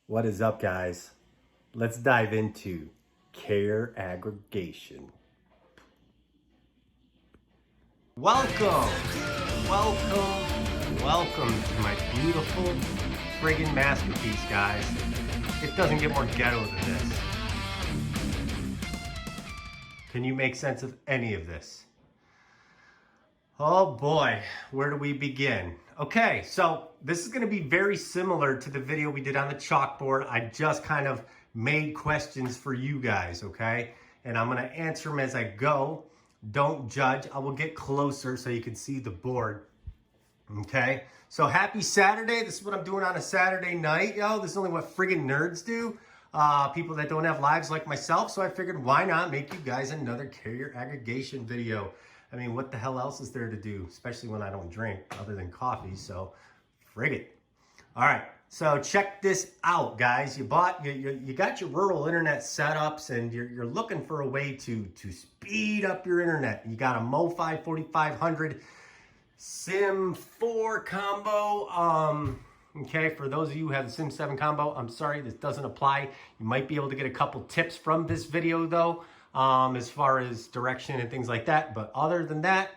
What is up, guys? Let's dive into carrier aggregation. Welcome to my beautiful friggin' masterpiece, guys. It doesn't get more ghetto than this. Can you make sense of any of this? Oh boy, where do we begin? Okay, so this is going to be very similar to the video we did on the chalkboard. I just kind of made questions for you guys, okay? And I'm going to answer them as I go. Don't judge. I will get closer so you can see the board. Okay, so happy Saturday. This is what I'm doing on a Saturday night. Yo, this is only what friggin' nerds do. People that don't have lives like myself. So I figured, why not make you guys another carrier aggregation video? I mean, what the hell else is there to do, especially when I don't drink other than coffee, so frig it. All right, so check this out, guys. You got your rural internet setups and you're looking for a way to speed up your internet. You got a Mofi 4500 Sim 4 combo. Okay, for those of you who have the Sim 7 combo, I'm sorry, this doesn't apply. You might be able to get a couple tips from this video though. As far as direction and things like that. But other than that,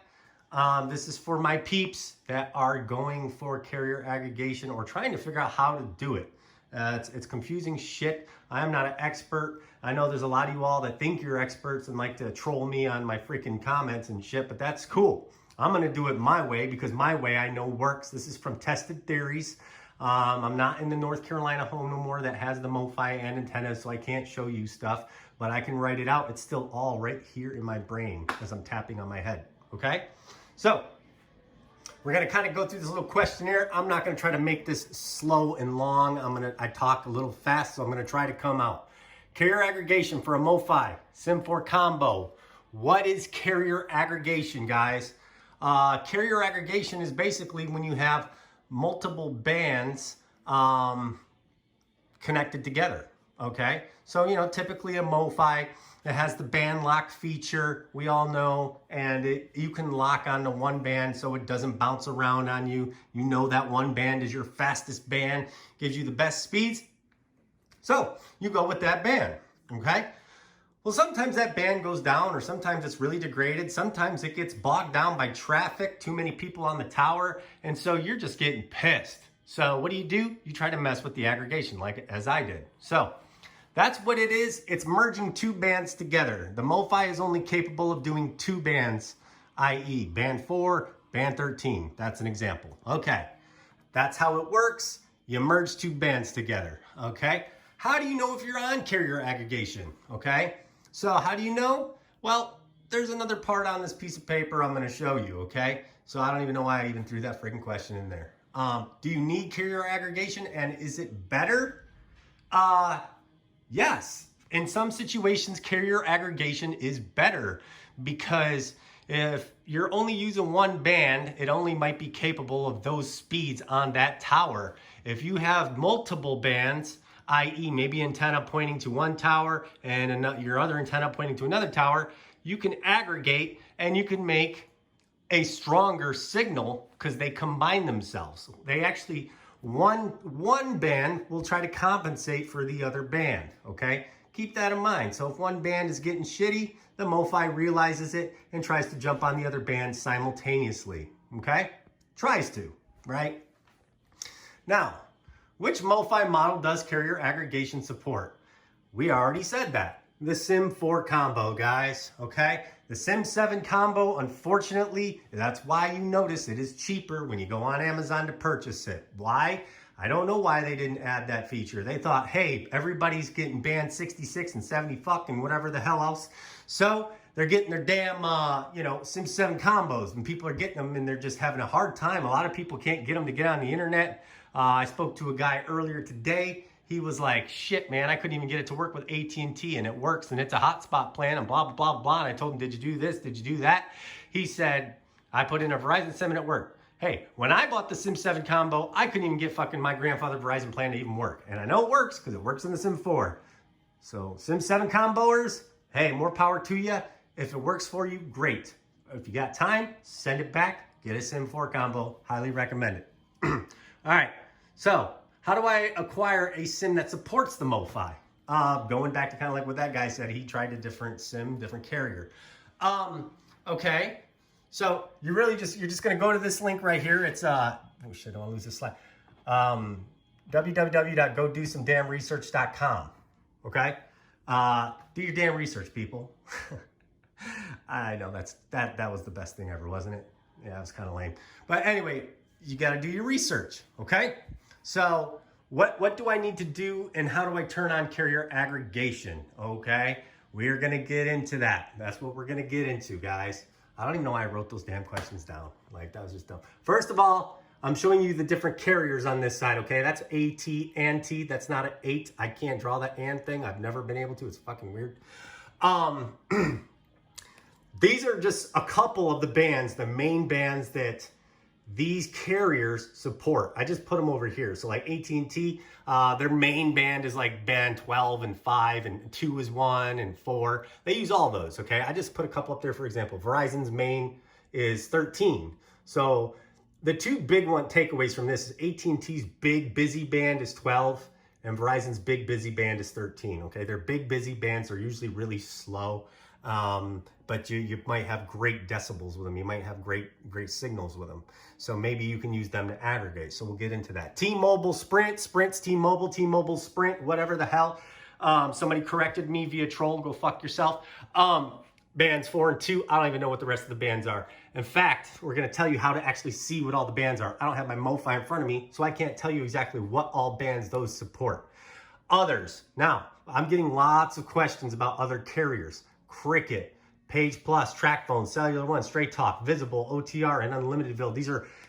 this is for my peeps that are going for carrier aggregation or trying to figure out how to do it. It's confusing shit. I am not an expert. I know there's a lot of you all that think you're experts and like to troll me on my freaking comments and shit, but that's cool. I'm going to do it my way because my way I know works. This is from tested theories. I'm not in the North Carolina home no more that has the Mofi and antennas, so I can't show you stuff, but I can write it out. It's still all right here in my brain as I'm tapping on my head, okay? So we're gonna kind of go through this little questionnaire. I'm not gonna try to make this slow and long. I talk a little fast, so I'm gonna try to come out. Carrier aggregation for a Mofi Sim 4 combo. What is carrier aggregation, guys? Carrier aggregation is basically when you have multiple bands connected together, okay? So, you know, typically a Mofi that has the band lock feature, we all know, and you can lock onto one band so it doesn't bounce around on you. You know that one band is your fastest band, gives you the best speeds. So you go with that band, okay? Well, sometimes that band goes down or sometimes it's really degraded. Sometimes it gets bogged down by traffic, too many people on the tower, and so you're just getting pissed. So what do? You try to mess with the aggregation like as I did. So that's what it is. It's merging two bands together. The Mofi is only capable of doing two bands, i.e. band 4, band 13. That's an example. Okay, that's how it works. You merge two bands together, okay? How do you know if you're on carrier aggregation, okay? So how do you know? Well, there's another part on this piece of paper I'm going to show you, okay? So I don't even know why I even threw that freaking question in there. Do you need carrier aggregation and is it better? Yes. In some situations, carrier aggregation is better because if you're only using one band, it only might be capable of those speeds on that tower. If you have multiple bands, i.e. maybe antenna pointing to one tower and your other antenna pointing to another tower, you can aggregate and you can make a stronger signal because they combine themselves. They actually, one band will try to compensate for the other band, okay? Keep that in mind. So if one band is getting shitty, the Mofi realizes it and tries to jump on the other band simultaneously, okay? Tries to, right? Now, which Mofi model does carrier aggregation support? We already said that. The Sim 4 combo, guys, okay? The Sim 7 combo, unfortunately, that's why you notice it is cheaper when you go on Amazon to purchase it. Why? I don't know why they didn't add that feature. They thought, hey, everybody's getting band 66 and 70 fucking whatever the hell else. So they're getting their damn, Sim 7 combos, and people are getting them and they're just having a hard time. A lot of people can't get them to get on the internet. I spoke to a guy earlier today. He was like, shit, man, I couldn't even get it to work with AT&T and it works and it's a hotspot plan and blah, blah, blah, blah. And I told him, did you do this? Did you do that? He said, I put in a Verizon Sim and it worked. Hey, when I bought the Sim 7 combo, I couldn't even get fucking my grandfather Verizon plan to even work. And I know it works because it works in the Sim 4. So Sim 7 comboers, hey, more power to you. If it works for you, great. If you got time, send it back. Get a Sim 4 combo. Highly recommend it. All right. So How do I acquire a SIM that supports the Mofi? Going back to kind of like what that guy said, he tried a different SIM, different carrier. Okay, so you're just gonna go to this link right here. It's oh shit, I don't wanna lose this slide. www.godosomedamnresearch.com. Okay, do your damn research, people. I know that was the best thing ever, wasn't it? Yeah, it was kind of lame. But anyway, you got to do your research. Okay, so what do I need to do, and how do I turn on carrier aggregation? Okay, we're gonna get into that. That's what we're gonna get into, guys. I don't even know why I wrote those damn questions down. Like, that was just dumb. First of all, I'm showing you the different carriers on this side, okay? That's AT and T. That's not an 8. I can't draw that and thing. I've never been able to. It's fucking weird. These are just a couple of the bands, the main bands that these carriers support. I just put them over here. So like AT&T, their main band is like band 12 and 5, and 2 is 1 and 4. They use all those, okay? I just put a couple up there for example. Verizon's main is 13. So the two big takeaways from this is AT&T's big busy band is 12 and Verizon's big busy band is 13, okay? Their big busy bands are usually really slow, but you might have great decibels with them. You might have great signals with them. So maybe you can use them to aggregate. So we'll get into that. T-Mobile, Sprint, Sprint's T-Mobile, T-Mobile, Sprint, whatever the hell. Somebody corrected me via troll, go fuck yourself. Bands 4 and 2, I don't even know what the rest of the bands are. In fact, we're gonna tell you how to actually see what all the bands are. I don't have my Mofi in front of me, so I can't tell you exactly what all bands those support. Others, now, I'm getting lots of questions about other carriers. Cricket, Page Plus, TracFone, Cellular One, Straight Talk, Visible, OTR, and Unlimitedville.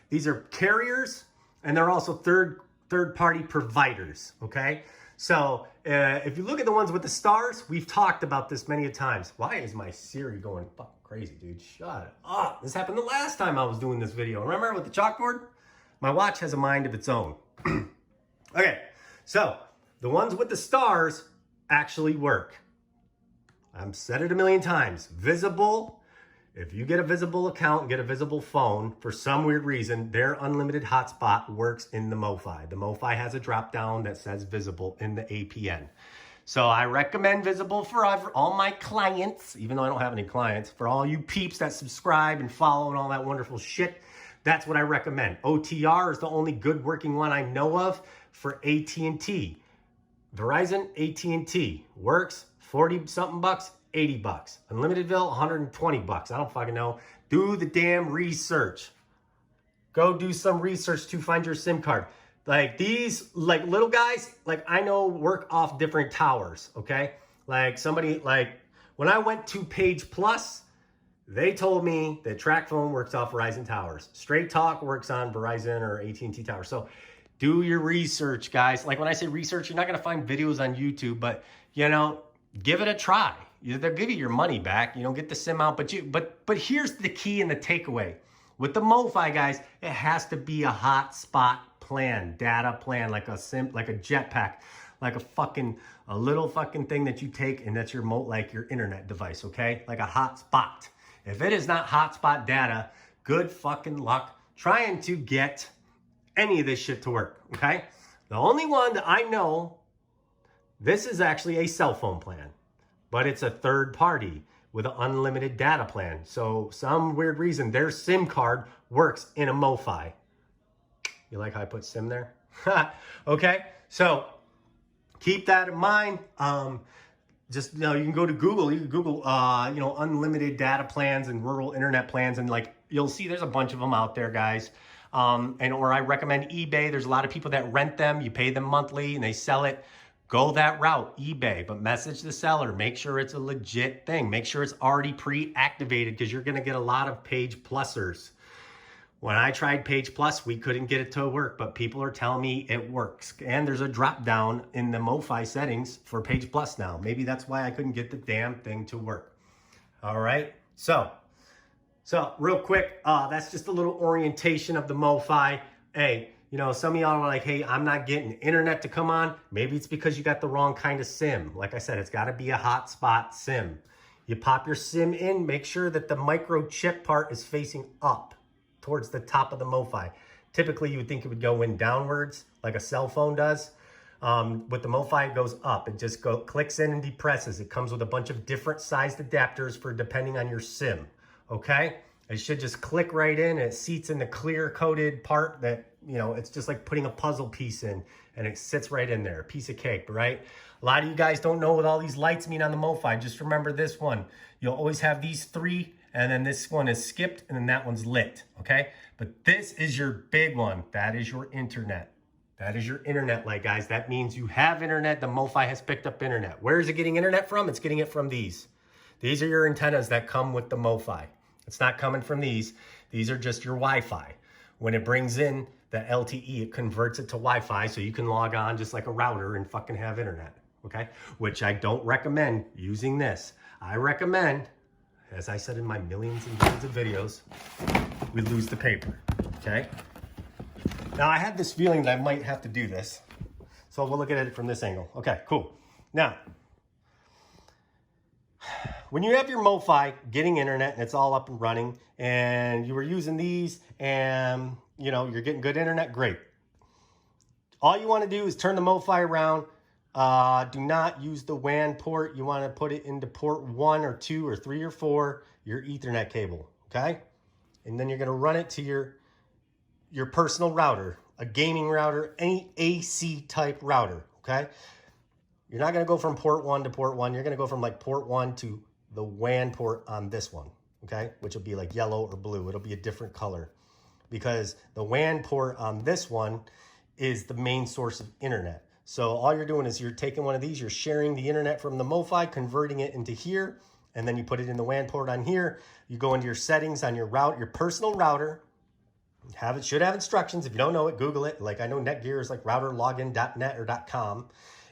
These are carriers, and they're also third-party providers, okay? So if you look at the ones with the stars, we've talked about this many a times. Why is my Siri going fucking crazy, dude? Shut up. This happened the last time I was doing this video. Remember with the chalkboard? My watch has a mind of its own. Okay, so the ones with the stars actually work. I've said it a million times. Visible, if you get a Visible account, get a Visible phone, for some weird reason, their unlimited hotspot works in the Mofi. The Mofi has a drop down that says Visible in the APN. So I recommend Visible for all my clients, even though I don't have any clients, for all you peeps that subscribe and follow and all that wonderful shit, that's what I recommend. OTR is the only good working one I know of for AT&T. Verizon, AT&T works 40 something bucks, 80 bucks. Unlimitedville, 120 bucks. I don't fucking know. Do the damn research. Go do some research to find your SIM card. Like these, like little guys, like I know work off different towers, okay? Like somebody, like when I went to Page Plus, they told me that TracFone works off Verizon towers. Straight Talk works on Verizon or AT&T towers. So do your research, guys. Like when I say research, you're not gonna find videos on YouTube, but you know, give it a try. They'll give you your money back. You know, get the SIM out, but here's the key and the takeaway. With the Mofi, guys, it has to be a hotspot plan, data plan, like a SIM, like a jetpack, like a little fucking thing that you take and that's your like your internet device, okay? Like a hotspot. If it is not hotspot data, good fucking luck trying to get any of this shit to work, okay? The only one that I know, this is actually a cell phone plan, but it's a third party with an unlimited data plan. So some weird reason their SIM card works in a Mofi. You like how I put SIM there? Okay, so keep that in mind. Just, you know, you can go to Google, you can Google, you know, unlimited data plans and rural internet plans, and like, you'll see there's a bunch of them out there, guys. Or I recommend eBay. There's a lot of people that rent them. You pay them monthly and they sell it. Go that route, eBay, but message the seller. Make sure it's a legit thing. Make sure it's already pre-activated because you're going to get a lot of Page Plusers. When I tried Page Plus, we couldn't get it to work, but people are telling me it works. And there's a drop down in the Mofi settings for Page Plus now. Maybe that's why I couldn't get the damn thing to work. All right, so real quick, that's just a little orientation of the Mofi. Hey, you know, some of y'all are like, hey, I'm not getting internet to come on. Maybe it's because you got the wrong kind of SIM. Like I said, it's got to be a hotspot SIM. You pop your SIM in, make sure that the microchip part is facing up towards the top of the Mofi. Typically, you would think it would go in downwards like a cell phone does. With the Mofi, it goes up. It just clicks in and depresses. It comes with a bunch of different sized adapters for depending on your SIM, okay? It should just click right in. It seats in the clear coded part that, you know, it's just like putting a puzzle piece in, and it sits right in there, a piece of cake, right? A lot of you guys don't know what all these lights mean on the Mofi. Just remember this one. You'll always have these three, and then this one is skipped, and then that one's lit, okay? But this is your big one. That is your internet. That is your internet light, guys. That means you have internet. The Mofi has picked up internet. Where is it getting internet from? It's getting it from these. These are your antennas that come with the Mofi. It's not coming from these. These are just your Wi-Fi. When it brings in the LTE, it converts it to Wi-Fi so you can log on just like a router and fucking have internet, okay? Which I don't recommend using this. I recommend, as I said in my millions and millions of videos, we lose the paper, okay? Now, I had this feeling that I might have to do this, so we'll look at it from this angle. Okay, cool. Now, when you have your Mofi getting internet and it's all up and running, and you were using these and, you know, you're getting good internet, great. All you want to do is turn the Mofi around. Do not use the WAN port. You want to put it into port 1 or 2 or 3 or 4, your Ethernet cable, okay? And then you're going to run it to your personal router, a gaming router, any AC type router, okay? You're not going to go from port 1 to port 1. You're going to go from like port 1 to the WAN port on this one, okay? Which will be like yellow or blue. It'll be a different color because the WAN port on this one is the main source of internet. So all you're doing is you're taking one of these, you're sharing the internet from the Mofi, converting it into here, and then you put it in the WAN port on here. You go into your settings on your route, your personal router. Should have instructions. If you don't know it, Google it. Like I know Netgear is like routerlogin.net or .com.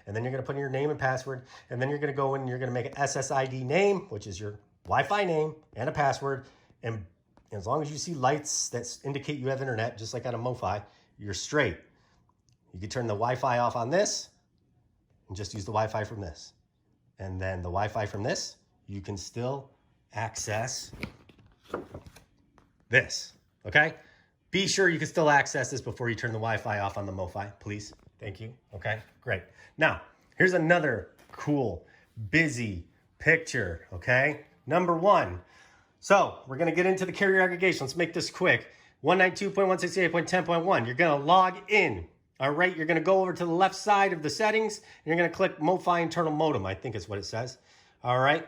And then you're going to put in your name and password. And then you're going to go in and you're going to make an SSID name, which is your Wi-Fi name, and a password. And as long as you see lights that indicate you have internet, just like on a Mofi, you're straight. You can turn the Wi-Fi off on this and just use the Wi-Fi from this. And then the Wi-Fi from this, you can still access this, okay? Be sure you can still access this before you turn the Wi-Fi off on the Mofi, please. Thank you. Okay, great. Now, here's another cool, busy picture, okay? Number 1. So, we're going to get into the carrier aggregation. Let's make this quick. 192.168.10.1. You're going to log in. All right, you're going to go over to the left side of the settings, and you're going to click Mofi internal modem, I think is what it says. All right.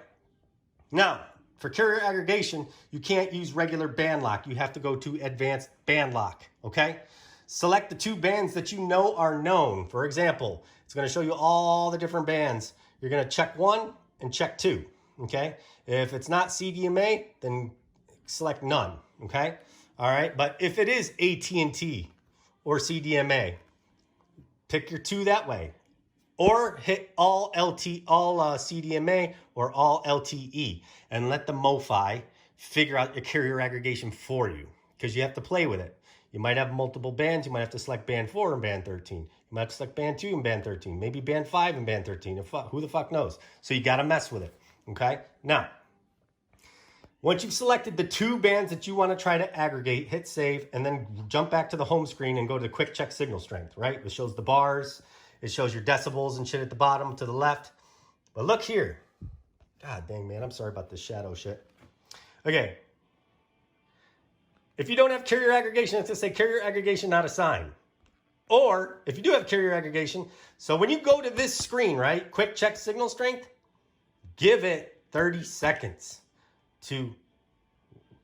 Now, for carrier aggregation, you can't use regular band lock. You have to go to advanced band lock, okay? Select the 2 bands that you know are known. For example, it's going to show you all the different bands. You're going to check 1 and check 2, okay? If it's not CDMA, then select none, okay? All right, but if it is AT&T or CDMA, pick your 2 that way. Or hit all CDMA or all LTE and let the Mofi figure out your carrier aggregation for you because you have to play with it. You might have multiple bands. You might have to select band 4 and band 13. You might have to select band 2 and band 13. Maybe band 5 and band 13. Who the fuck knows? So you got to mess with it, okay? Now, once you've selected the 2 bands that you want to try to aggregate, hit save, and then jump back to the home screen and go to the quick check signal strength, right? It shows the bars. It shows your decibels and shit at the bottom to the left. But look here. God dang, man. I'm sorry about this shadow shit. Okay. If you don't have carrier aggregation, it's going to say carrier aggregation not assigned. Or if you do have carrier aggregation, so when you go to this screen, right, quick check signal strength, give it 30 seconds to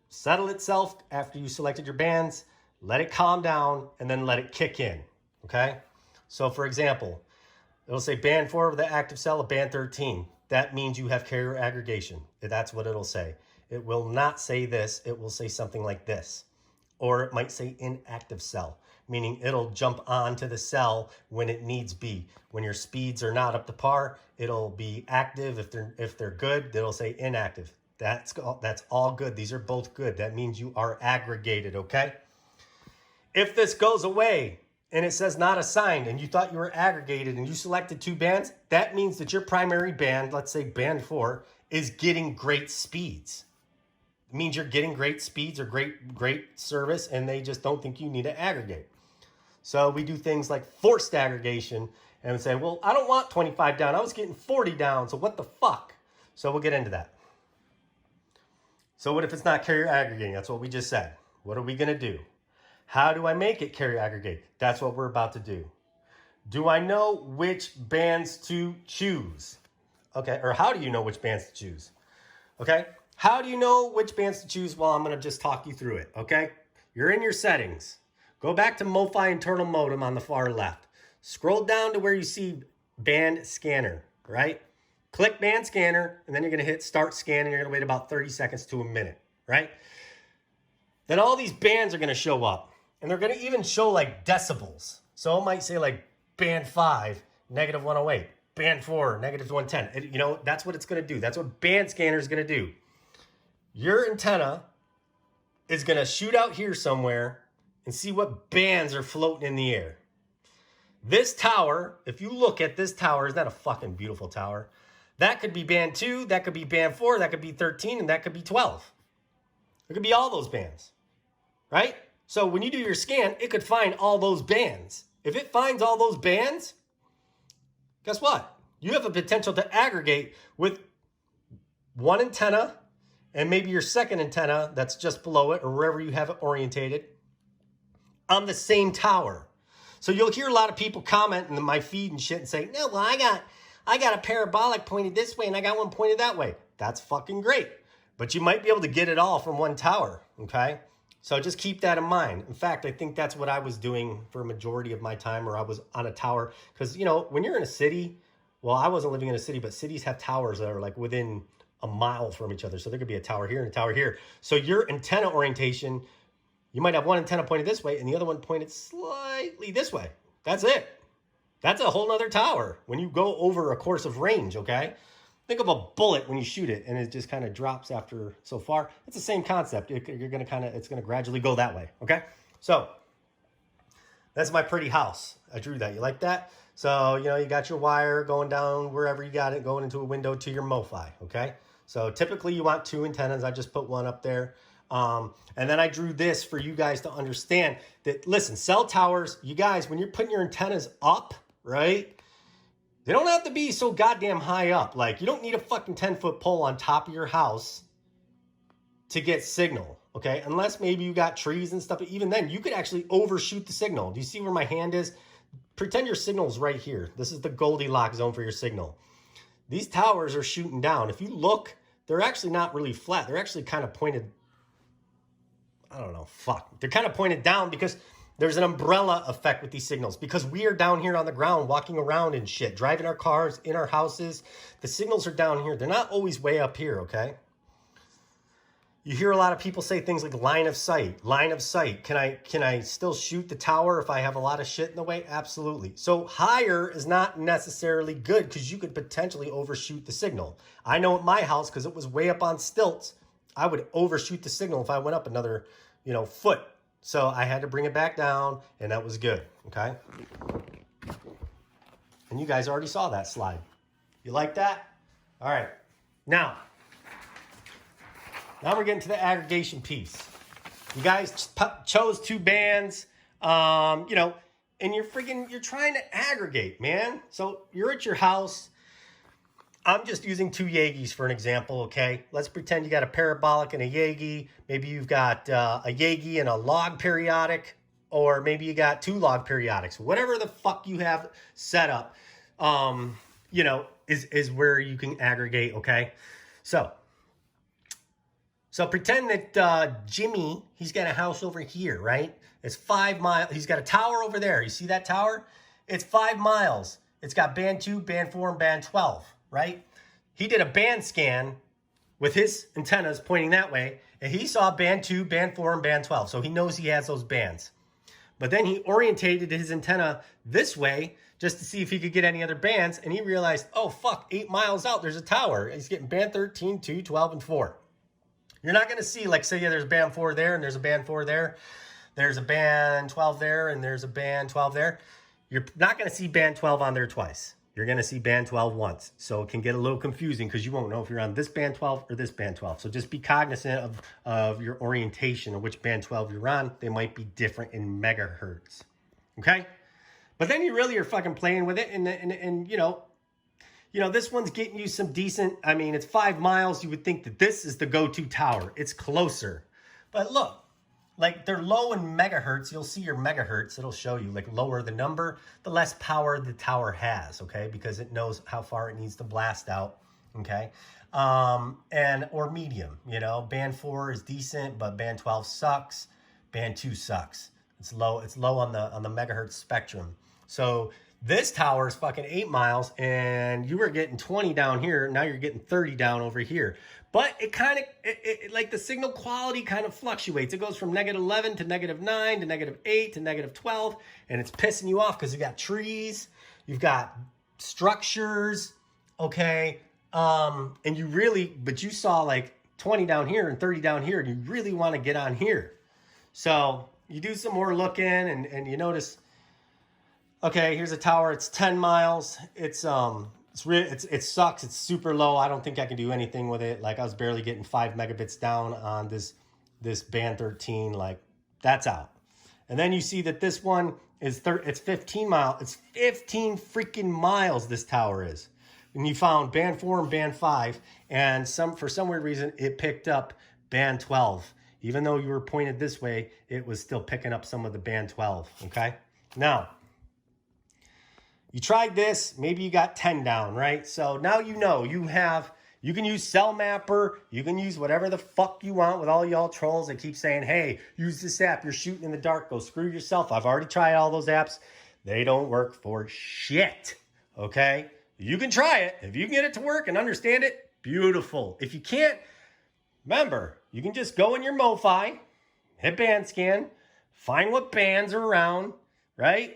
settle itself after you selected your bands, let it calm down, and then let it kick in, okay? So for example, it'll say band 4 of the active cell of band 13. That means you have carrier aggregation. That's what it'll say. It will not say this. It will say something like this. Or it might say inactive cell, meaning it'll jump onto the cell when it needs be. When your speeds are not up to par, it'll be active. If they're good, it'll say inactive. That's all good. These are both good. That means you are aggregated, okay? If this goes away and it says not assigned and you thought you were aggregated and you selected 2 bands, that means that your primary band, let's say band 4, is getting great speeds. It means you're getting great speeds or great service, and they just don't think you need to aggregate. So we do things like forced aggregation and say, well, I don't want 25 down. I was getting 40 down, so what the fuck? So we'll get into that. So what if it's not carrier aggregating? That's what we just said. What are we going to do? How do I make it carrier aggregate? That's what we're about to do. Do I know which bands to choose? Okay, or how do you know which bands to choose? Okay, how do you know which bands to choose? Well, I'm going to just talk you through it, okay? You're in your settings. Go back to Mofi internal modem on the far left. Scroll down to where you see band scanner, right? Click band scanner, and then you're going to hit start scanning. You're going to wait about 30 seconds to a minute, right? Then all these bands are going to show up, and they're going to even show like decibels. So it might say like band 5, negative 108, band 4, negative 110. You know, that's what it's going to do. That's what band scanner is going to do. Your antenna is going to shoot out here somewhere and see what bands are floating in the air. This tower, if you look at this tower, isn't that a fucking beautiful tower? That could be band 2, that could be band 4, that could be 13, and that could be 12. It could be all those bands, right? So when you do your scan, it could find all those bands. If it finds all those bands, guess what? You have a potential to aggregate with one antenna and maybe your second antenna that's just below it or wherever you have it orientated on the same tower. So you'll hear a lot of people comment in my feed and shit and say, no, well, I got a parabolic pointed this way and I got one pointed that way. That's fucking great. But you might be able to get it all from one tower, okay? So just keep that in mind. In fact, I think that's what I was doing for a majority of my time, or I was on a tower. Because, you know, when you're in a city, well, I wasn't living in a city, but cities have towers that are like within a mile from each other. So there could be a tower here and a tower here. So your antenna orientation, you might have one antenna pointed this way and the other one pointed slightly this way. That's it. That's a whole nother tower when you go over a course of range, okay? Think of a bullet when you shoot it and it just kind of drops after so far. It's the same concept. It's going to gradually go that way, okay? So that's my pretty house. I drew that. You like that? So, you know, you got your wire going down wherever you got it, going into a window to your Mofi, okay? So typically you want 2 antennas. I just put one up there. And then I drew this for you guys to understand that, listen, cell towers, you guys, when you're putting your antennas up, right? They don't have to be so goddamn high up. Like, you don't need a fucking 10-foot pole on top of your house to get signal, okay? Unless maybe you got trees and stuff. But even then, you could actually overshoot the signal. Do you see where my hand is? Pretend your signal's right here. This is the Goldilocks zone for your signal. These towers are shooting down. If you look, they're actually not really flat. They're actually kind of pointed, I don't know, fuck. They're kind of pointed down because there's an umbrella effect with these signals, because we are down here on the ground walking around and shit, driving our cars, in our houses. The signals are down here. They're not always way up here, okay? You hear a lot of people say things like line of sight, line of sight. Can I still shoot the tower if I have a lot of shit in the way? Absolutely. So higher is not necessarily good because you could potentially overshoot the signal. I know at my house, because it was way up on stilts, I would overshoot the signal if I went up another, you know, foot. So I had to bring it back down, and that was good, okay? And you guys already saw that slide. You like that? All right. Now we're getting to the aggregation piece. You guys chose 2 bands, you know, and you're trying to aggregate, man. So you're at your house. I'm just using 2 Yagis for an example, okay? Let's pretend you got a parabolic and a Yagi. Maybe you've got a Yagi and a log periodic, or maybe you got 2 log periodics. Whatever the fuck you have set up, you know, is where you can aggregate, okay? So pretend that Jimmy, he's got a house over here, right? It's 5 miles. He's got a tower over there. You see that tower? It's 5 miles. It's got band 2, band 4, and band 12. Right? He did a band scan with his antennas pointing that way, and he saw band 2, band 4, and band 12. So he knows he has those bands. But then he orientated his antenna this way just to see if he could get any other bands, and he realized, oh, fuck, 8 miles out, there's a tower. He's getting band 13, 2, 12, and 4. You're not going to see, like, say, yeah, there's band 4 there, and there's a band 4 there. There's a band 12 there, and there's a band 12 there. You're not going to see band 12 on there twice. you're going to see band 12 once. So it can get a little confusing because you won't know if you're on this band 12 or this band 12. So just be cognizant of your orientation of which band 12 you're on. They might be different in megahertz. Okay? But then you really are fucking playing with it. And you know, this one's getting you some decent, I mean, it's 5 miles. You would think that this is the go-to tower. It's closer. But look, like they're low in megahertz. You'll see your megahertz. It'll show you like lower the number, the less power the tower has, okay? Because it knows how far it needs to blast out, okay? Or medium, you know, band 4 is decent, but band 12 sucks. Band 2 sucks. It's low on the megahertz spectrum. So this tower is fucking 8 miles and you were getting 20 down here. Now you're getting 30 down over here. But it kind of, like the signal quality kind of fluctuates. It goes from -11 to -9 to -8 to -12. And it's pissing you off because you got trees, you've got structures, okay? And you really, but you saw like 20 down here and 30 down here and you really want to get on here. So you do some more looking and you notice, okay, here's a tower. It's 10 miles. It sucks. It's super low. I don't think I can do anything with it. Like I was barely getting 5 megabits down on this band 13. Like that's out. And then you see that this one is it's 15 miles. It's 15 freaking miles this tower is. And you found band 4 and band 5, and for some weird reason it picked up band 12. Even though you were pointed this way, it was still picking up some of the band 12. Okay, now. You tried this, maybe you got 10 down, right? So now you know you can use Cell Mapper, you can use whatever the fuck you want with all y'all trolls that keep saying, hey, use this app, you're shooting in the dark, go screw yourself. I've already tried all those apps. They don't work for shit, okay? You can try it. If you can get it to work and understand it, beautiful. If you can't, remember, you can just go in your Mofi, hit band scan, find what bands are around, right?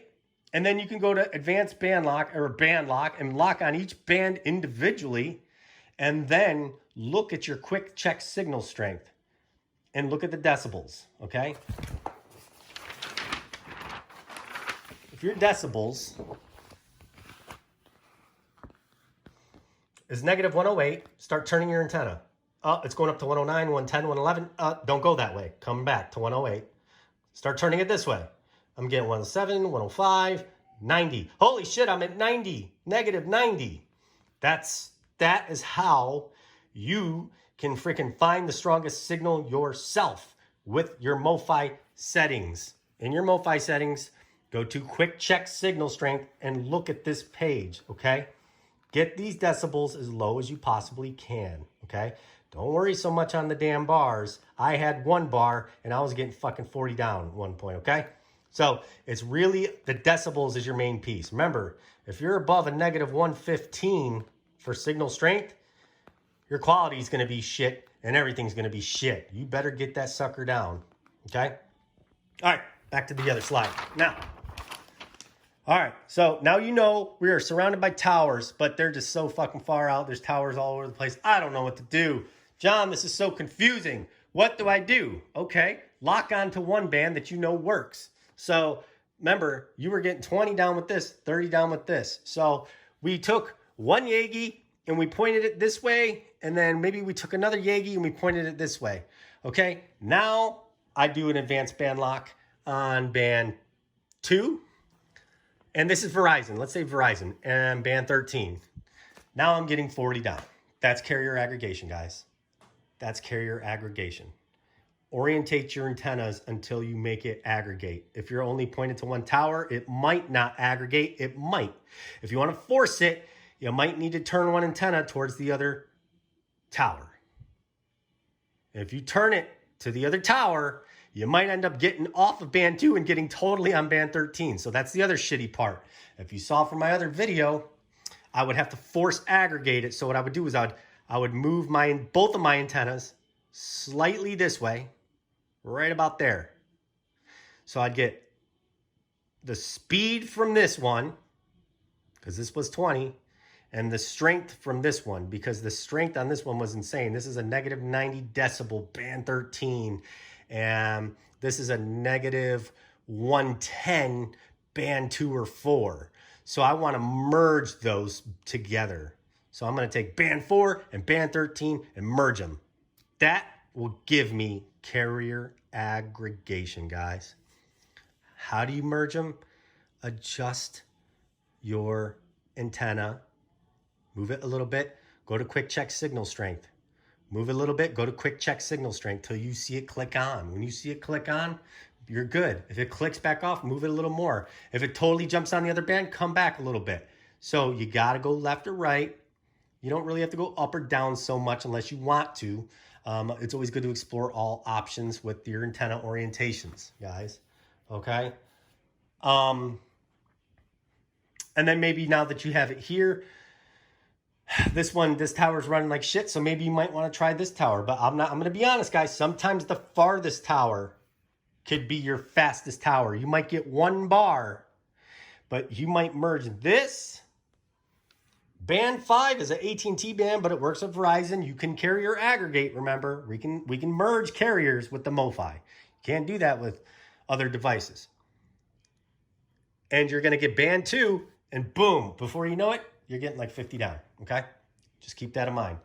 And then you can go to advanced band lock and lock on each band individually. And then look at your quick check signal strength and look at the decibels, okay? If your decibels is -108, start turning your antenna. Oh, it's going up to 109, 110, 111. Don't go that way. Come back to 108. Start turning it this way. I'm getting 107, 105, 90. Holy shit, I'm at 90, -90. That is how you can freaking find the strongest signal yourself with your Mofi settings. In your Mofi settings, go to quick check signal strength and look at this page, okay? Get these decibels as low as you possibly can, okay? Don't worry so much on the damn bars. I had 1 bar and I was getting fucking 40 down at one point, okay? So it's really the decibels is your main piece. Remember, if you're above a -115 for signal strength, your quality is going to be shit and everything's going to be shit. You better get that sucker down, okay? All right, back to the other slide. Now, all right, so now you know we are surrounded by towers, but they're just so fucking far out. There's towers all over the place. I don't know what to do. John, this is so confusing. What do I do? Okay, lock onto one band that you know works. So remember, you were getting 20 down with this, 30 down with this. So we took one Yagi and we pointed it this way, and then maybe we took another Yagi and we pointed it this way. Okay, now I do an advanced band lock on band 2. And this is Verizon. Let's say Verizon and band 13. Now I'm getting 40 down. That's carrier aggregation, guys. That's carrier aggregation. Orientate your antennas until you make it aggregate. If you're only pointed to one tower, it might not aggregate. It might. If you want to force it, you might need to turn one antenna towards the other tower. If you turn it to the other tower, you might end up getting off of band 2 and getting totally on band 13. So that's the other shitty part. If you saw from my other video, I would have to force aggregate it. So what I would do is I would move both of my antennas slightly this way, right about there. So I'd get the speed from this one, because this was 20, and the strength from this one, because the strength on this one was insane. This is a -90 decibel band 13. And this is a -110 band 2 or 4. So I want to merge those together. So I'm going to take band 4 and band 13 and merge them. That will give me carrier aggregation, guys. How do you merge them? Adjust your antenna. Move it a little bit. Go to quick check signal strength. Move it a little bit. Go to quick check signal strength till you see it click on. When you see it click on, you're good. If it clicks back off, move it a little more. If it totally jumps on the other band, come back a little bit. So you got to go left or right. You don't really have to go up or down so much unless you want to. It's always good to explore all options with your antenna orientations, guys. Okay? And then maybe now that you have it here, this tower's running like shit, so maybe you might want to try this tower. But I'm going to be honest, guys. Sometimes the farthest tower could be your fastest tower. You might get 1 bar, but you might merge this. Band 5 is an AT&T band, but it works with Verizon. You can carrier aggregate, remember. We can merge carriers with the Mofi. You can't do that with other devices. And you're going to get band 2, and boom, before you know it, you're getting like 50 down, okay? Just keep that in mind.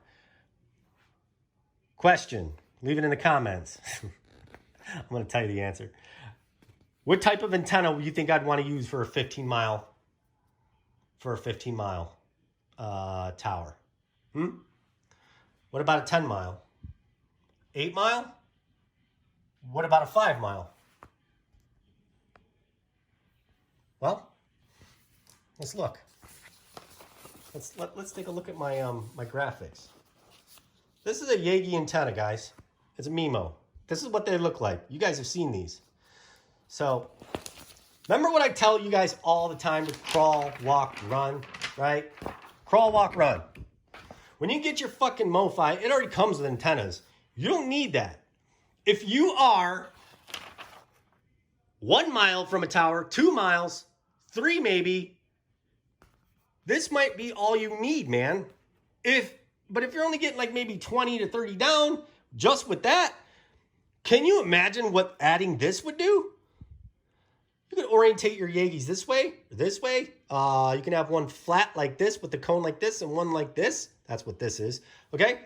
Question, leave it in the comments. I'm going to tell you the answer. What type of antenna do you think I'd want to use for a 15 mile tower? What about a 10 mile? 8 mile? What about a 5 mile? Well, let's look. Let's take a look at my my graphics. This is a Yagi antenna, guys. It's a MIMO. This is what they look like. You guys have seen these. So, remember what I tell you guys all the time with crawl, walk, run, right? Crawl, walk, run. When you get your fucking Mofi, it already comes with antennas. You don't need that. If you are 1 mile from a tower, 2 miles, 3 maybe, this might be all you need, man. But if you're only getting like maybe 20 to 30 down, just with that, can you imagine what adding this would do? You can orientate your Yagis this way, or this way. You can have one flat like this with the cone like this and one like this. That's what this is, okay?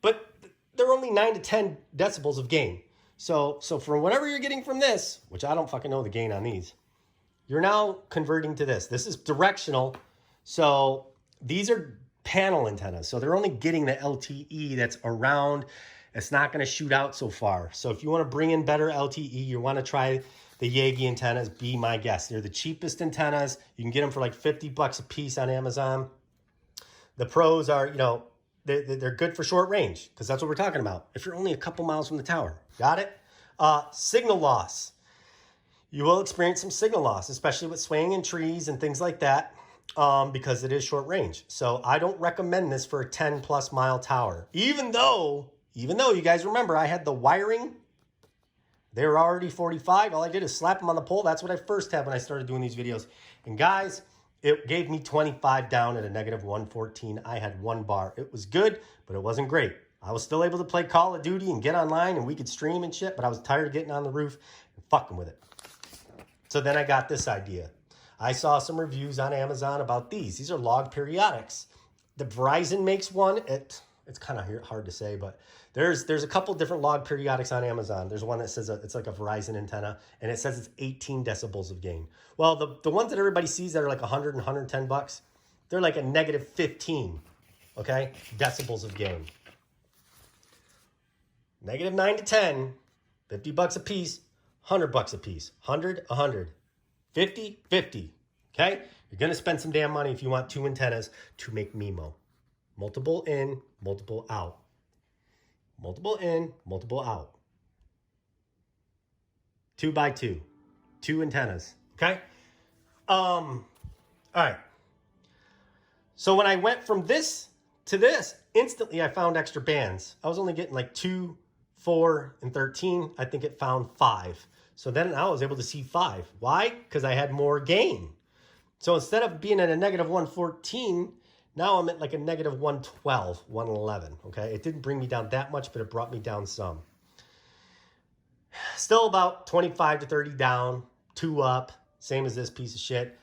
But they're only 9 to 10 decibels of gain. So for whatever you're getting from this, which I don't fucking know the gain on these, you're now converting to this. This is directional. So these are panel antennas. So they're only getting the LTE that's around. It's not going to shoot out so far. So if you want to bring in better LTE, you want to try the Yagi antennas, be my guest. They're the cheapest antennas. You can get them for like 50 bucks a piece on Amazon. The pros are, you know, they're good for short range because that's what we're talking about. If you're only a couple miles from the tower, got it? Signal loss. You will experience some signal loss, especially with swaying in trees and things like that, because it is short range. So I don't recommend this for a 10 plus mile tower. Even though you guys remember I had the wiring, they were already 45. All I did is slap them on the pole. That's what I first had when I started doing these videos. And guys, it gave me 25 down at a negative 114. I had 1 bar. It was good, but it wasn't great. I was still able to play Call of Duty and get online and we could stream and shit, but I was tired of getting on the roof and fucking with it. So then I got this idea. I saw some reviews on Amazon about these. These are log periodics. The Verizon makes one. It's kind of hard to say, but there's a couple different log periodics on Amazon. There's one that says it's like a Verizon antenna, and it says it's 18 decibels of gain. Well, the ones that everybody sees that are like 100 and 110 bucks, they're like a negative 15, okay, decibels of gain. Negative 9 to 10, 50 bucks a piece, 100 bucks a piece, 100, 100, 50, 50, okay? You're going to spend some damn money if you want 2 antennas to make MIMO. Multiple in, multiple out. Multiple in, multiple out. 2 by 2. 2 antennas, okay? All right. So when I went from this to this, instantly I found extra bands. I was only getting like 2, 4, and 13. I think it found 5. So then I was able to see 5. Why? Because I had more gain. So instead of being at a negative 114, now I'm at like a negative 112, 111, okay? It didn't bring me down that much, but it brought me down some. Still about 25 to 30 down, 2 up, same as this piece of shit.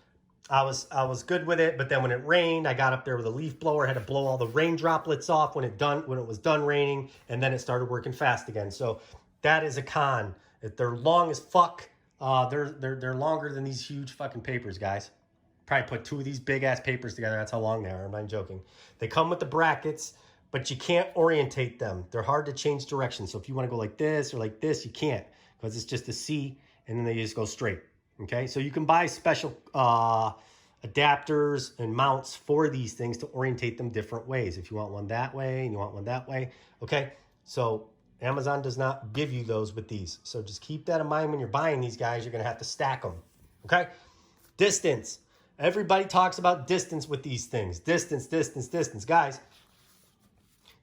I was good with it, but then when it rained, I got up there with a leaf blower, had to blow all the rain droplets off when it was done raining, and then it started working fast again. So that is a con. If they're long as fuck, they're longer than these huge fucking papers, guys. Probably put 2 of these big ass papers together. That's how long they are. I'm not joking. They come with the brackets, but you can't orientate them. They're hard to change direction. So if you want to go like this or like this, you can't, because it's just a C, and then they just go straight. Okay, so you can buy special adapters and mounts for these things to orientate them different ways. If you want one that way and you want one that way. Okay, so Amazon does not give you those with these. So just keep that in mind when you're buying these, guys. You're going to have to stack them. Okay, distance. Everybody talks about distance with these things. Distance, distance, distance. Guys,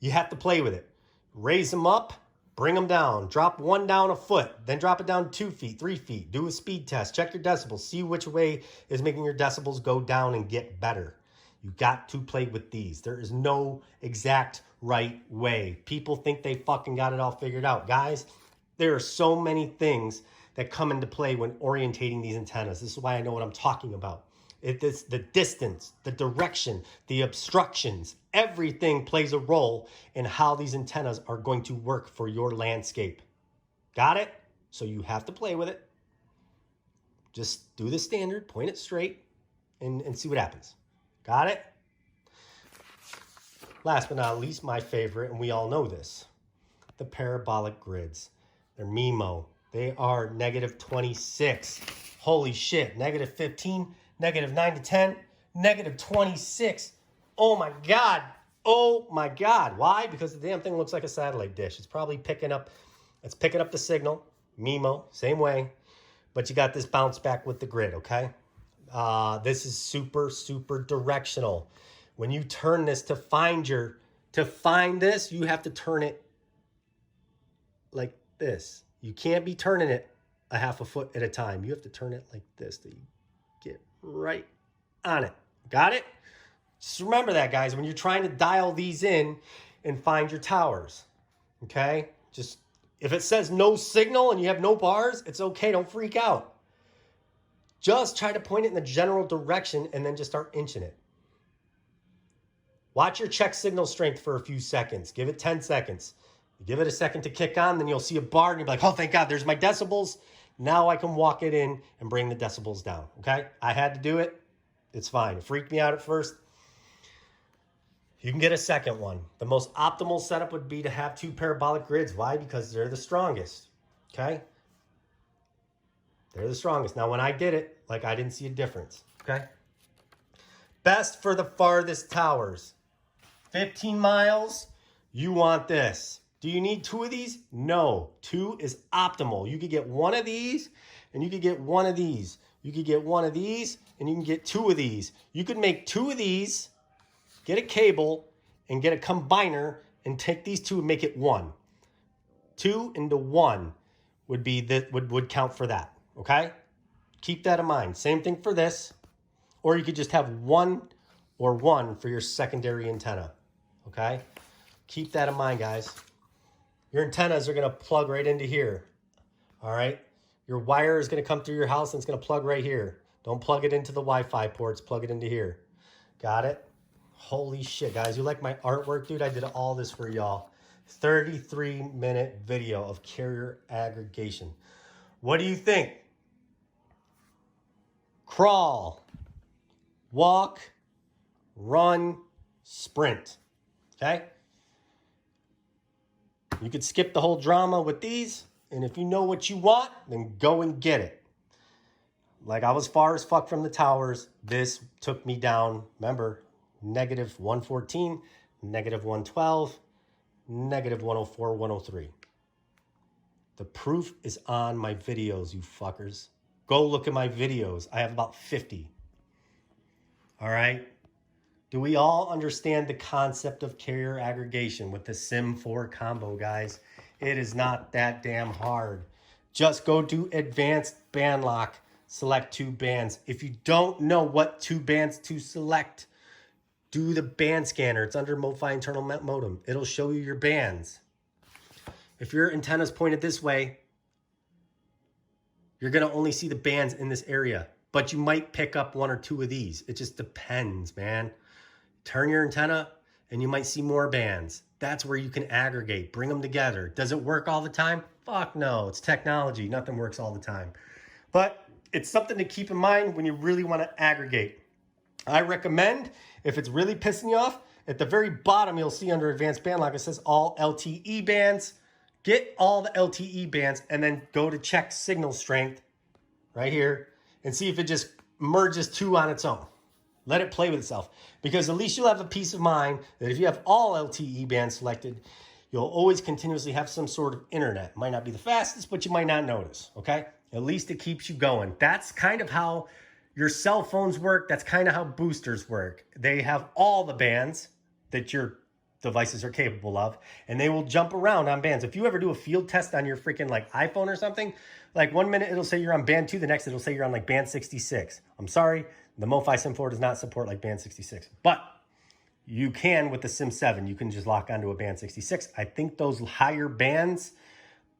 you have to play with it. Raise them up. Bring them down. Drop one down a foot. Then drop it down 2 feet, 3 feet. Do a speed test. Check your decibels. See which way is making your decibels go down and get better. You got to play with these. There is no exact right way. People think they fucking got it all figured out. Guys, there are so many things that come into play when orientating these antennas. This is why I know what I'm talking about. It's the distance, the direction, the obstructions, everything plays a role in how these antennas are going to work for your landscape. Got it? So you have to play with it. Just do the standard, point it straight, and see what happens. Got it? Last but not least, my favorite, and we all know this, the parabolic grids. They're MIMO. They are -26. Holy shit, -15. -9 to 10, -26. Oh my God. Oh my God. Why? Because the damn thing looks like a satellite dish. It's probably picking up the signal. MIMO, same way. But you got this bounce back with the grid, okay? This is super, super directional. When you turn this to find this, you have to turn it like this. You can't be turning it a half a foot at a time. You have to turn it like this to get right on it. Got it? Just remember that, guys, when you're trying to dial these in and find your towers. Okay? Just, if it says no signal and you have no bars, it's okay. Don't freak out. Just try to point it in the general direction and then just start inching it. Watch your check signal strength for a few seconds. Give it 10 seconds. You give it a second to kick on, then you'll see a bar and you'll be like, oh, thank God, there's my decibels. Now I can walk it in and bring the decibels down, okay? I had to do it. It's fine. It freaked me out at first. You can get a second one. The most optimal setup would be to have 2 parabolic grids. Why? Because they're the strongest, okay? They're the strongest. Now, when I did it, like, I didn't see a difference, okay? Best for the farthest towers. 15 miles, you want this. Do you need 2 of these? No, 2 is optimal. You could get 1 of these and you could get 1 of these. You could get 1 of these and you can get 2 of these. You could make 2 of these, get a cable and get a combiner and take these 2 and make it 1. 2 into 1 would be would count for that, okay? Keep that in mind. Same thing for this. Or you could just have 1 or 1 for your secondary antenna, okay? Keep that in mind, guys. Your antennas are going to plug right into here, all right? Your wire is going to come through your house and it's going to plug right here. Don't plug it into the Wi-Fi ports. Plug it into here. Got it? Holy shit, guys. You like my artwork, dude? I did all this for y'all. 33-minute video of carrier aggregation. What do you think? Crawl, walk, run, sprint, okay? You could skip the whole drama with these, and if you know what you want, then go and get it. Like, I was far as fuck from the towers. This took me down, remember, -114, -112, -104, 103. The proof is on my videos, you fuckers. Go look at my videos. I have about 50. All right? Do we all understand the concept of carrier aggregation with the SIM4 combo, guys? It is not that damn hard. Just go do advanced band lock, select 2 bands. If you don't know what 2 bands to select, do the band scanner. It's under Mofi internal modem. It'll show you your bands. If your antenna's pointed this way, you're gonna only see the bands in this area. but you might pick up 1 or 2 of these. It just depends, man. Turn your antenna and you might see more bands. That's where you can aggregate, bring them together. Does it work all the time? Fuck no, it's technology. Nothing works all the time. But it's something to keep in mind when you really want to aggregate. I recommend, if it's really pissing you off, at the very bottom, you'll see under advanced band lock, it says all LTE bands. Get all the LTE bands and then go to check signal strength right here and see if it just merges 2 on its own. Let it play with itself, because at least you'll have the peace of mind that if you have all LTE bands selected, you'll always continuously have some sort of internet. Might not be the fastest, but you might not notice, okay? At least it keeps you going. That's kind of how your cell phones work. That's kind of how boosters work. They have all the bands that your devices are capable of, and they will jump around on bands. If you ever do a field test on your freaking like iPhone or something, like 1 minute it'll say you're on band 2, the next it'll say you're on like band 66. I'm sorry, the Mofi Sim 4 does not support like band 66, but you can with the Sim 7. You can just lock onto a band 66. I think those higher bands,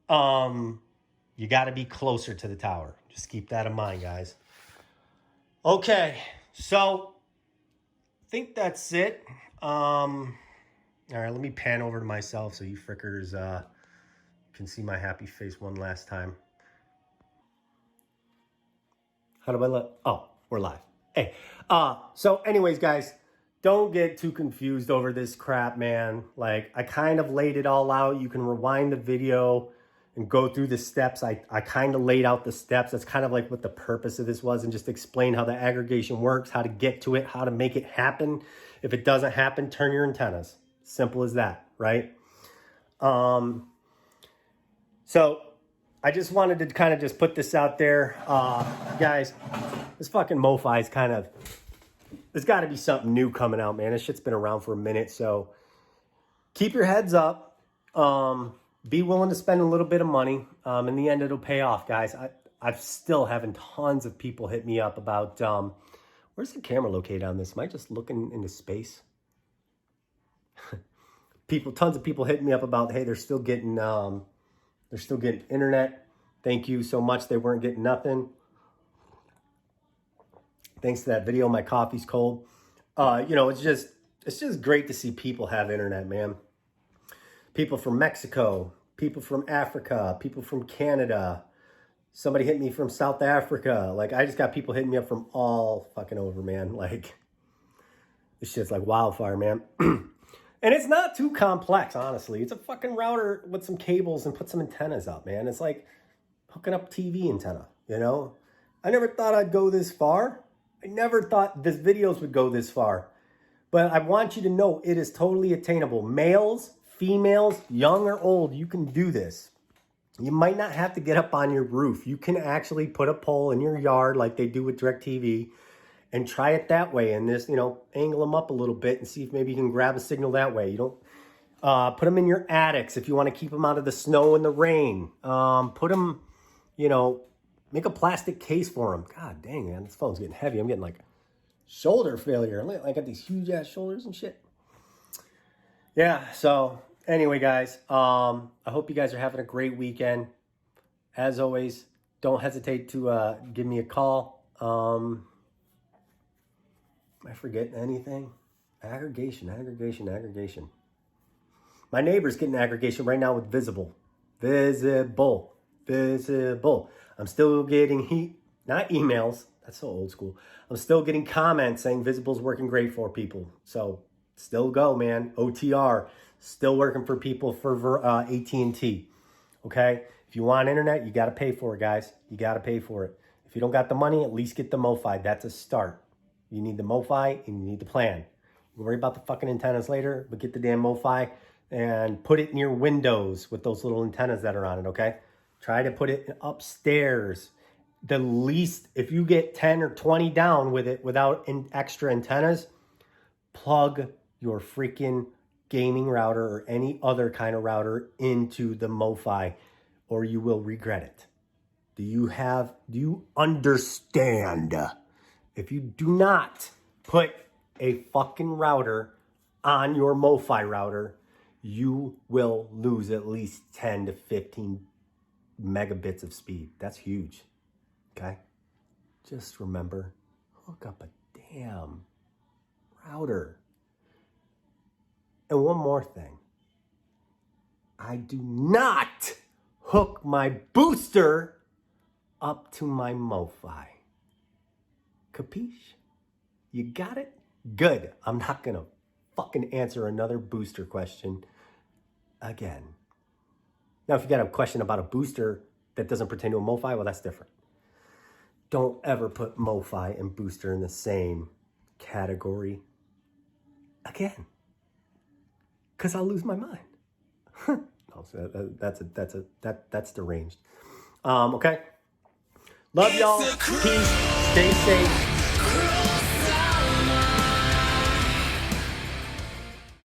you got to be closer to the tower. Just keep that in mind, guys. Okay, so I think that's it. All right, let me pan over to myself so you frickers can see my happy face one last time. How do I look? Oh, we're live. Hey, so anyways, guys, don't get too confused over this crap, man. Like, I kind of laid it all out. You can rewind the video and go through the steps. I kind of laid out the steps. That's kind of like what the purpose of this was, and just explain how the aggregation works, how to get to it, how to make it happen. If it doesn't happen, turn your antennas. Simple as that, right? So I just wanted to kind of just put this out there. Guys, this fucking Mofi is kind of, there's got to be something new coming out, man. This shit's been around for a minute, so keep your heads up. Be willing to spend a little bit of money. In the end, it'll pay off, guys. I've still having tons of people hit me up about, where's the camera located on this? Am I just looking into space? Tons of people hitting me up about, hey, they're still getting internet. Thank you so much. They weren't getting nothing. Thanks to that video, my coffee's cold. You know, it's just great to see people have internet, man. People from Mexico, people from Africa, people from Canada. Somebody hit me from South Africa. Like, I just got people hitting me up from all fucking over, man. Like, this shit's like wildfire, man. And it's not too complex, honestly. It's a fucking router with some cables and put some antennas up, man. It's like hooking up TV antenna, you know? I never thought I'd go this far. I never thought this videos would go this far. But I want you to know it is totally attainable. Males, females, young or old, you can do this. You might not have to get up on your roof. You can actually put a pole in your yard like they do with DirecTV and try it that way, and just, you know, angle them up a little bit and see if maybe you can grab a signal that way. You don't put them in your attics if you want to keep them out of the snow and the rain. Put them, you know, make a plastic case for them. God dang, man, this phone's getting heavy. I'm getting like shoulder failure. I got these huge ass shoulders and shit. Yeah, so anyway, guys, I hope you guys are having a great weekend. As always, don't hesitate to give me a call. Am I forgetting anything? Aggregation. My neighbor's getting aggregation right now with Visible. I'm still getting not emails. That's so old school. I'm still getting comments saying Visible's working great for people. So still go, man. OTR, still working for people for AT&T. Okay? If you want internet, you got to pay for it, guys. You got to pay for it. If you don't got the money, at least get the Mofi. That's a start. You need the Mofi and you need the plan. You can worry about the fucking antennas later, but get the damn Mofi and put it in your windows with those little antennas that are on it, okay? Try to put it upstairs. The least, if you get 10 or 20 down with it without extra antennas, plug your freaking gaming router or any other kind of router into the Mofi, or you will regret it. Do you understand? If you do not put a fucking router on your Mofi router, you will lose at least 10 to 15 megabits of speed. That's huge, okay? just remember, hook up a damn router. And one more thing. I do not hook my booster up to my Mofi. Capiche? You got it? Good. I'm not gonna fucking answer another booster question again. Now, if you got a question about a booster that doesn't pertain to a Mofi, well, that's different. Don't ever put Mofi and booster in the same category again, because I'll lose my mind. No, so that's deranged. Okay. Love y'all. Peace. Stay safe.